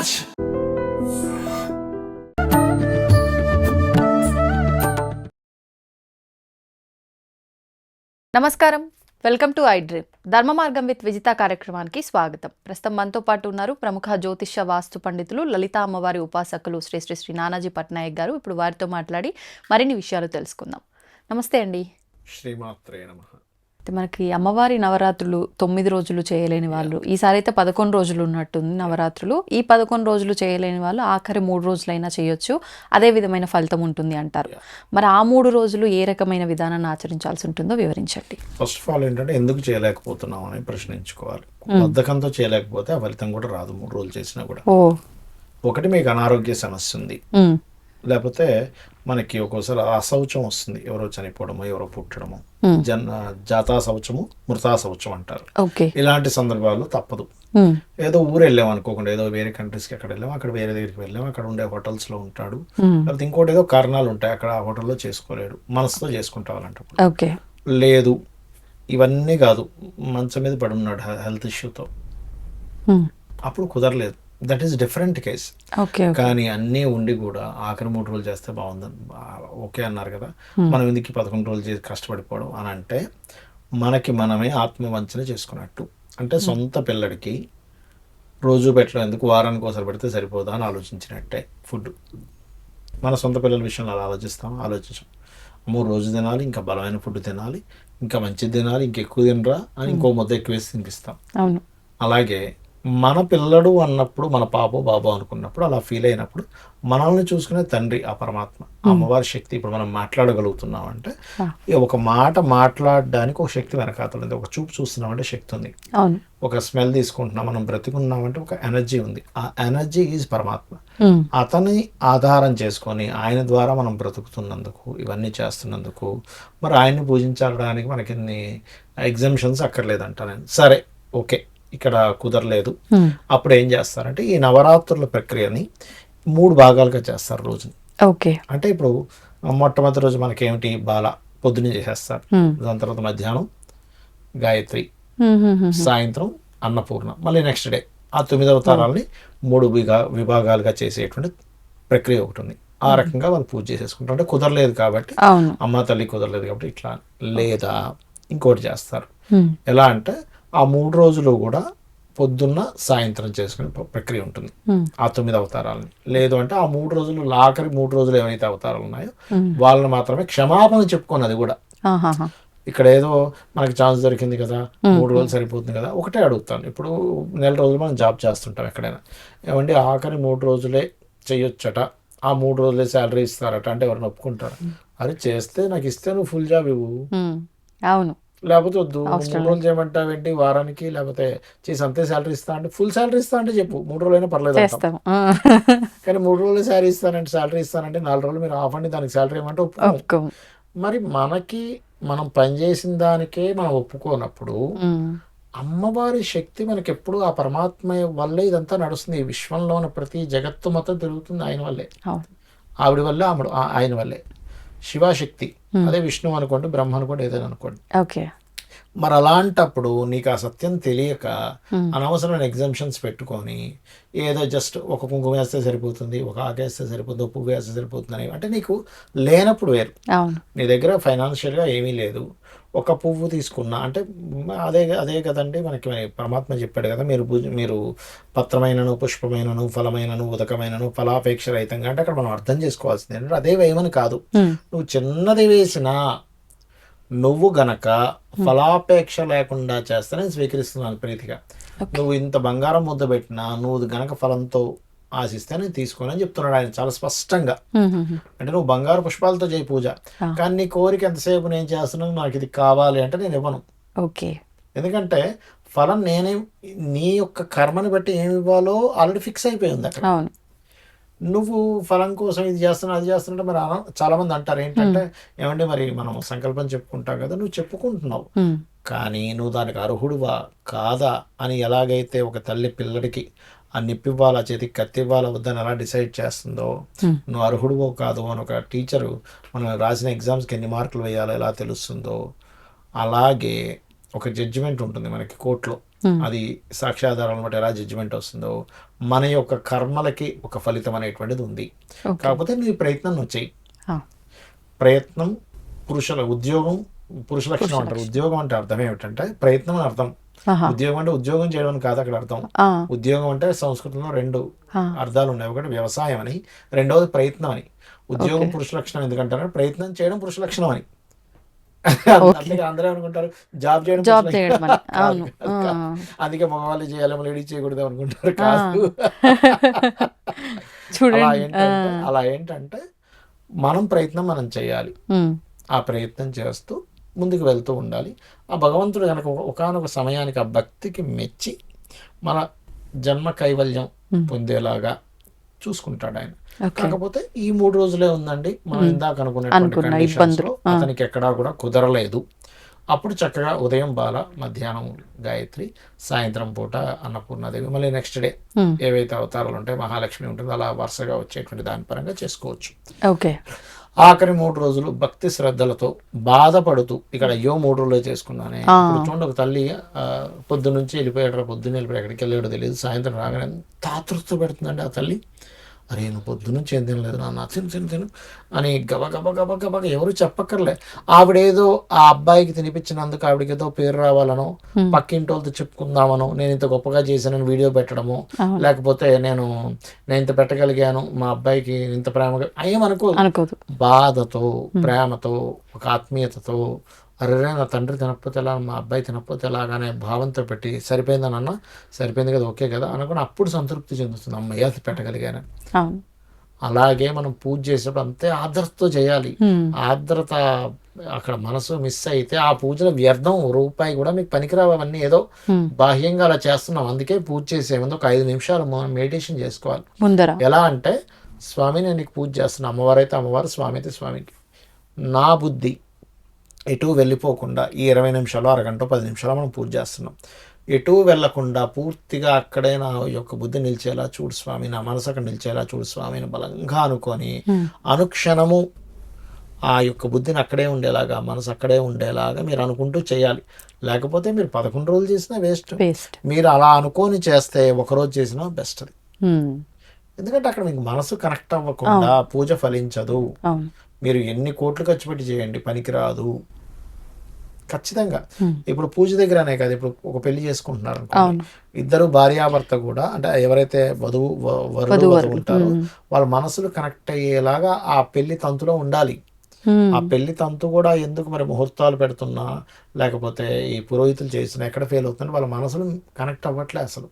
రాజ్. నమస్కారం, welcome to I dream. ధర్మ మార్గం విత్ విజిత కార్యక్రమానికి స్వాగతం. ప్రస్తుతం మనతో పాటు ఉన్నారు ప్రముఖ జ్యోతిష్య వాస్తు పండితులు, లలిత అమ్మవారి ఉపాసకులు శ్రీ శ్రీ శ్రీ నానాజీ పట్నాయక్ గారు. ఇప్పుడు వారితో మాట్లాడి మరిన్ని విషయాలు తెలుసుకుందాం. నమస్తే అండి. శ్రీమాత్రే నమః. మనకి అమ్మవారి నవరాత్రులు 9 రోజులు చేయలేని వాళ్ళు, ఈసారి అయితే 11 రోజులు ఉన్నట్టుంది నవరాత్రులు. ఈ 11 రోజులు చేయలేని వాళ్ళు ఆఖరి 3 రోజులైనా చేయొచ్చు, అదే విధమైన ఫలితం ఉంటుంది అంటారు. మరి ఆ 3 రోజులు ఏ రకమైన విధానాన్ని ఆచరించాల్సి ఉంటుందో వివరించండి. ఫస్ట్ ఆఫ్ ఆల్ ఏంటంటే ఎందుకు చేయలేకపోతున్నాం అని ప్రశ్నించుకోవాలి. బద్ధకంతో చేయలేకపోతే ఆ ఫలితం కూడా రాదు. 3 రోజులు చేసినా కూడా. ఒకటి మీకు అనారోగ్య సమస్య ఉంది, లేకపోతే మనకి ఒక్కోసారి అశౌచం వస్తుంది, ఎవరో చనిపోవడము, ఎవరో పుట్టడము, జాతా శౌచము, మృతా శౌచం అంటారు. ఇలాంటి సందర్భాల్లో తప్పదు. ఏదో ఊరు వెళ్ళాం అనుకోకుండా, ఏదో వేరే కంట్రీస్కి ఎక్కడ వెళ్ళాం, అక్కడ వేరే దగ్గరికి వెళ్ళాం, అక్కడ ఉండే హోటల్స్ లో ఉంటాడు, లేకపోతే ఇంకోటి ఏదో కారణాలు ఉంటాయి, అక్కడ ఆ హోటల్లో చేసుకోలేడు, మనసుతో చేసుకుంటావాలంటే లేదు. ఇవన్నీ కాదు, మంచం మీద పడి ఉన్నాడు హెల్త్ ఇష్యూతో, అప్పుడు కుదరలేదు. That is different case. కానీ అన్నీ ఉండి కూడా ఆఖరి 3 రోజులు చేస్తే బాగుందని ఓకే అన్నారు కదా, మనం ఎందుకు 11 రోజులు చేసి కష్టపడిపోవడం అని అంటే మనకి మనమే ఆత్మవంచన చేసుకున్నట్టు. అంటే సొంత పిల్లడికి రోజు పెట్టడం ఎందుకు, వారానికి ఒకసారి పెడితే సరిపోదా అని ఆలోచించినట్టే. ఫుడ్ మన సొంత పిల్లల విషయంలో అలా ఆలోచించాం. 3 రోజులు తినాలి, ఇంకా బలమైన ఫుడ్ తినాలి, ఇంకా మంచిది తినాలి, ఇంకెక్కువ తినరా అని ఇంకో ముద్ద ఎక్కువ వేసి తినిపిస్తాం. అలాగే మన పిల్లడు అన్నప్పుడు, మన పాపో బాబో అనుకున్నప్పుడు, అలా ఫీల్ అయినప్పుడు మనల్ని చూసుకునే తండ్రి ఆ పరమాత్మ, అమ్మవారి శక్తి. ఇప్పుడు మనం మాట్లాడగలుగుతున్నాం అంటే ఒక మాట మాట్లాడడానికి ఒక శక్తి వెనకాతలు, ఒక చూపు చూస్తున్నామంటే శక్తి ఉంది, ఒక స్మెల్ తీసుకుంటున్నాం, మనం బ్రతికున్నామంటే ఒక ఎనర్జీ ఉంది. ఆ ఎనర్జీ ఈజ్ పరమాత్మ. అతని ఆధారం చేసుకొని ఆయన ద్వారా మనం బ్రతుకుతున్నందుకు, ఇవన్నీ చేస్తున్నందుకు మరి ఆయన్ని పూజించడానికి మనకి ఎన్ని ఎగ్జామ్షన్స్ అక్కర్లేదంట నేను. సరే ఓకే, ఇక్కడ కుదరలేదు. అప్పుడు ఏం చేస్తారంటే ఈ నవరాత్రుల ప్రక్రియని 3 భాగాలుగా చేస్తారు రోజుని. అంటే ఇప్పుడు మొట్టమొదటి రోజు మనకేమిటి, బాల పొద్దున్నే చేసేస్తారు, దాని తర్వాత మధ్యాహ్నం గాయత్రి, సాయంత్రం అన్నపూర్ణ, మళ్ళీ నెక్స్ట్ డే ఆ 9 అవతారాలని 3 విభాగాలుగా చేసేటువంటి ప్రక్రియ ఒకటి ఉంది. ఆ రకంగా వాళ్ళు పూజ చేసేసుకుంటారు. అంటే కుదరలేదు కాబట్టి, అమ్మ తల్లి కుదరలేదు కాబట్టి ఇట్లా. లేదా ఇంకోటి చేస్తారు, ఎలా అంటే ఆ 3 రోజులు కూడా పొద్దున్న సాయంత్రం చేసుకునే ప్రక్రియ ఉంటుంది ఆ 9 అవతారాలని. లేదు అంటే ఆ 3 రోజులు, ఆఖరి 3 రోజులు ఏవైతే అవతారాలు ఉన్నాయో వాళ్ళని మాత్రమే క్షమాపణ చెప్పుకోను. అది కూడా ఇక్కడ ఏదో మనకి ఛాన్స్ దొరికింది కదా, 3 రోజులు సరిపోతుంది కదా, ఒకటే అడుగుతాను. ఇప్పుడు నెల రోజులు మనం జాబ్ చేస్తుంటాం ఎక్కడైనా, ఏమంటే ఆఖరి 3 రోజులే చెయ్యొచ్చట, ఆ 3 రోజులే శాలరీ ఇస్తారట అంటే ఎవరిని ఒప్పుకుంటారు? అది చేస్తే నాకు ఇస్తే నువ్వు ఫుల్ జాబ్ ఇవ్వు, అవును, లేకపోతే వద్దు. 3 రోజులు చేయమంటావేంటి వారానికి, లేకపోతే చేసి అంతే శాలరీ ఇస్తా అంటే, ఫుల్ శాలరీ ఇస్తా అంటే చెప్పు, 3 రోజులైనా పర్లేదు అంటాం. కానీ 3 రోజులు శాలరీ ఇస్తానంటే 4 రోజులు మీరు ఆఫ్ అండి దానికి శాలరీ ఏమంటే ఒప్పుకో. మరి మనకి మనం పనిచేసిన దానికే మనం ఒప్పుకోనప్పుడు అమ్మవారి శక్తి మనకి ఎప్పుడు ఆ పరమాత్మ వల్లే ఇదంతా నడుస్తుంది. ఈ విశ్వంలో ఉన్న ప్రతి జగత్తు మొత్తం తిరుగుతుంది ఆయన వల్లే, ఆవిడ వల్లే, ఆయన వల్లే. శివశక్తి, అదే విష్ణు అనుకోండి, బ్రహ్మ అనుకోండి, ఏదైనా అనుకోండి. మరి అలాంటప్పుడు నీకు ఆ సత్యం తెలియక అనవసరమైన ఎగ్జామ్షన్స్ పెట్టుకొని ఏదో జస్ట్ ఒక కుంకుమ వేస్తే సరిపోతుంది, ఒక ఆకేస్తే సరిపోతుంది, ఒక పువ్వు వేస్తే సరిపోతుంది అని అంటే నీకు లేనప్పుడు వేరు. నీ దగ్గర ఫైనాన్షియల్గా ఏమీ లేదు, ఒక పువ్వు తీసుకున్నా అంటే అదే కదండి మనకి పరమాత్మ చెప్పాడు కదా, మీరు పత్రమైనను, పుష్పమైనను, ఫలమైనను, ఉదకమైనను, ఫలాపేక్ష రహితంగా. అంటే అక్కడ మనం అర్థం చేసుకోవాల్సింది ఏంటంటే అదే వేయమని కాదు, నువ్వు చిన్నది వేసినా నువ్వు గనక ఫలాపేక్ష లేకుండా చేస్తే నేను స్వీకరిస్తున్నాను ప్రీతిగా. నువ్వు ఇంత బంగారం ముద్ద పెట్టినా నువ్వు గనక ఫలంతో ఆశిస్తే నేను తీసుకోని అని చెప్తున్నాడు ఆయన చాలా స్పష్టంగా. అంటే నువ్వు బంగారు పుష్పాలతో చేయి పూజ, కానీ నీ కోరిక ఎంతసేపు నేను చేస్తున్నాను, నాకు ఇది కావాలి అంటే నేను ఇవ్వను. ఎందుకంటే ఫలం నీ యొక్క కర్మని బట్టి ఏమి ఇవ్వాలో ఆల్రెడీ ఫిక్స్ అయిపోయింది అక్కడ. నువ్వు ఫలం కోసం ఇది చేస్తున్నావు, అది చేస్తున్నా. మరి చాలా మంది అంటారు ఏంటంటే, ఏమంటే మరి మనం సంకల్పం చెప్పుకుంటాం కదా, నువ్వు చెప్పుకుంటున్నావు కానీ నువ్వు దానికి అర్హుడువా కాదా అని ఎలాగైతే ఒక తల్లి పిల్లడికి ఆ నిప్పివ్వాలా, చేతికి కత్తివ్వాలా వద్దని ఎలా డిసైడ్ చేస్తుందో, నువ్వు అర్హుడువో కాదు అని ఒక టీచరు మనం రాసిన ఎగ్జామ్స్కి ఎన్ని మార్కులు వేయాలో ఎలా తెలుస్తుందో, అలాగే ఒక జడ్జిమెంట్ ఉంటుంది మనకి కోర్టులో, అది సాక్ష్యాధారాలను బట్టి ఎలా జడ్జిమెంట్ వస్తుందో మన యొక్క కర్మలకి ఒక ఫలితం అనేటువంటిది ఉంది. కాకపోతే నీ ప్రయత్నం నువ్వు చెయ్యి. ప్రయత్నం పురుషుల ఉద్యోగం, పురుష లక్షణం అంటారు. ఉద్యోగం అంటే అర్థం ఏమిటంటే ప్రయత్నం అని అర్థం. ఉద్యోగం అంటే ఉద్యోగం చేయడం అని కాదు అక్కడ అర్థం. ఉద్యోగం అంటే సంస్కృతంలో 2 అర్థాలు ఉన్నాయి. ఒకటి వ్యవసాయం అని, రెండవది ప్రయత్నం అని. ఉద్యోగం పురుష లక్షణం ఎందుకంటారు, ప్రయత్నం చేయడం పురుష లక్షణం అని. అందుకే అందరూ అనుకుంటారు జాబ్ చేయడం. అందుకే మగవాళ్ళు చేయాలి లేడీస్ చేయకూడదు అనుకుంటారు. కాదు. అలా ఏంటంటే మనం ప్రయత్నం మనం చేయాలి. ఆ ప్రయత్నం చేస్తూ ముందుకు వెళ్తూ ఉండాలి. ఆ భగవంతుడు కనుక ఒకానొక సమయానికి ఆ భక్తికి మెచ్చి మన జన్మ కైవల్యం పొందేలాగా చూసుకుంటాడు ఆయన. కాకపోతే ఈ 3 రోజులే ఉందండి. మనం ఇందాక అనుకున్నటువంటి కండిషన్స్ లో అతనికి ఎక్కడా కూడా కుదరలేదు. అప్పుడు చక్కగా ఉదయం బాల, మధ్యాహ్నం గాయత్రి, సాయంత్రం పూట అన్నపూర్ణాదేవి, మళ్ళీ నెక్స్ట్ డే ఏవైతే అవతారాలు ఉంటాయి, మహాలక్ష్మి ఉంటుంది, అలా వరుసగా వచ్చేటువంటి దాని పరంగా చేసుకోవచ్చు. ఓకే. ఆఖరి 3 రోజులు భక్తి శ్రద్ధలతో బాధపడుతూ ఇక్కడ అయ్యో 3 రోజులు చేసుకున్నానే. ఇప్పుడు చూడండి, ఒక తల్లి పొద్దున్నుంచి వెళ్ళిపోయాడు, పొద్దున్న వెళ్ళిపోయి ఎక్కడికి వెళ్ళాడో తెలియదు, సాయంత్రం రాగానే ఎంత ఆతృత పెడుతుందండి ఆ తల్లి. అరే నువ్వు పొద్దున్నుంచి ఏం తినలేదు నాన్న, తిను అని గబ ఎవరు చెప్పక్కర్లే. ఆవిడేదో ఆ అబ్బాయికి తినిపించినందుకు ఆవిడకి ఏదో పేరు రావాలనో, పక్కింటి వాళ్ళతో చెప్పుకుందామనో, నేను ఇంత గొప్పగా చేశానని వీడియో పెట్టడము, లేకపోతే నేను ఇంత పెట్టగలిగాను మా అబ్బాయికి ఇంత ప్రేమగా ఏమనుకోదు. బాధతో, ప్రేమతో, ఒక ఆత్మీయతతో, అరే నా తండ్రి తినకపోతే ఎలా, మా అబ్బాయి తినకపోతే ఎలాగానే భావంతో పెట్టి సరిపోయిందని అన్న, సరిపోయింది కదా, ఓకే కదా అనుకుని అప్పుడు సంతృప్తి చెందుతుంది, అమ్మయ్య పెట్టగలిగాను. అలాగే మనం పూజ చేసేటప్పుడు అంతే ఆర్ద్రతతో చేయాలి. ఆర్ద్రత అక్కడ మనసు మిస్ అయితే ఆ పూజలో వ్యర్థం, రూపాయి కూడా మీకు పనికిరావు. అవన్నీ ఏదో బాహ్యంగా అలా చేస్తున్నాం. అందుకే పూజ చేసే ముందు ఒక 5 నిమిషాలు మెడిటేషన్ చేసుకోవాలి. ఎలా అంటే, స్వామి నేను నీకు పూజ చేస్తున్నా, అమ్మవారు అయితే అమ్మవారు, స్వామి అయితే స్వామికి, నా బుద్ధి ఎటు వెళ్ళిపోకుండా ఈ 20 నిమిషాలు, అరగంట, 10 నిమిషాలు మనం పూజ చేస్తున్నాం. ఎటు వెళ్లకుండా పూర్తిగా అక్కడే నా యొక్క బుద్ధి నిలిచేలా చూడు స్వామి, నా మనసు అక్కడ నిలిచేలా చూడు స్వామి అని బలంగా అనుకొని అనుక్షణము ఆ యొక్క బుద్ధిని అక్కడే ఉండేలాగా, మనసు అక్కడే ఉండేలాగా మీరు అనుకుంటూ చేయాలి. లేకపోతే మీరు 11 రోజులు చేసినా వేస్ట్. మీరు అలా అనుకొని చేస్తే ఒకరోజు చేసినా బెస్ట్. అది ఎందుకంటే అక్కడ మీకు మనసు కనెక్ట్ అవ్వకుండా పూజ ఫలించదు. మీరు ఎన్ని కోట్లు ఖర్చు పెట్టి చేయండి, పనికిరాదు ఖచ్చితంగా. ఇప్పుడు పూజ దగ్గరనే కాదు, ఇప్పుడు ఒక పెళ్లి చేసుకుంటున్నారు అనుకోండి, ఇద్దరు భార్యాభర్త కూడా, అంటే ఎవరైతే వరుడు ఉంటారో వాళ్ళ మనసులు కనెక్ట్ అయ్యేలాగా ఆ పెళ్లి తంతులో ఉండాలి. ఆ పెళ్లి తంతు కూడా ఎందుకు మరి ముహూర్తాలు పెడుతున్నా, లేకపోతే ఈ పురోహితులు చేస్తున్నా ఎక్కడ ఫెయిల్ అవుతుందంటే వాళ్ళ మనసులు కనెక్ట్ అవ్వట్లే అసలు.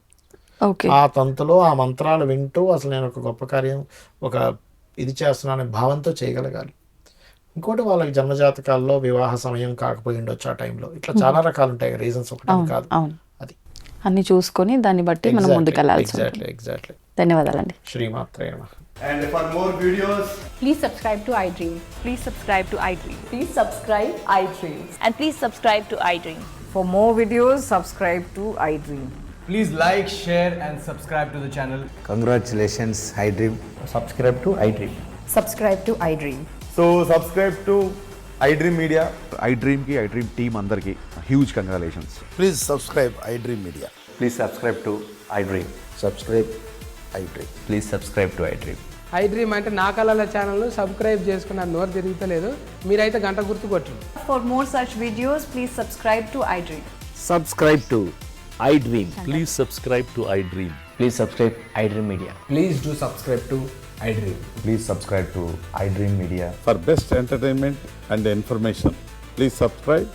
ఆ తంతులో ఆ మంత్రాలు వింటూ అసలు నేను ఒక గొప్ప కార్యం, ఒక ఇది చేస్తున్నాననే భావంతో చేయగలగాలి. ఇంకోటి వాళ్ళకి జన్మజాతకాల్లో వివాహ సమయం కాకపోయి ఉండొచ్చు ఆ టైంలో. ఇట్లా చాలా రకాలు ఉంటాయి రీజన్స్, ఒకటి కాదు. అది అన్ని చూసుకొని దాన్ని బట్టి మనం ముందుకెళ్ళాలి. ఎగ్జాక్ట్లీ. ధన్యవాదాలండి. శ్రీమాత్రే నమః. And for more videos, please subscribe to iDream. Please subscribe to iDream. Please subscribe iDream. And please subscribe to iDream. For more videos, subscribe to iDream. please like, share and subscribe to the channel. Congratulations, iDream. Subscribe to iDream. Subscribe to iDream. So subscribe to iDream Media. iDream team andarki huge congratulations. Please subscribe iDream Media. Please subscribe to iDream. Subscribe iDream. Please subscribe to iDream. iDream అంటే నా కళల ఛానల్ను subscribe చేసుకున్న నోరు తిరుగుతలేదు, మీరైతే గంట గుర్తు కొట్టండి. For more such videos, please subscribe to iDream. Subscribe to iDream. Please subscribe to iDream. Please subscribe iDream Media. Please do subscribe to iDream. Please subscribe to iDream Media. For best entertainment and information, please subscribe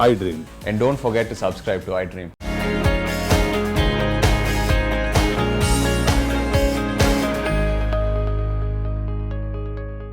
iDream. And don't forget to subscribe to iDream.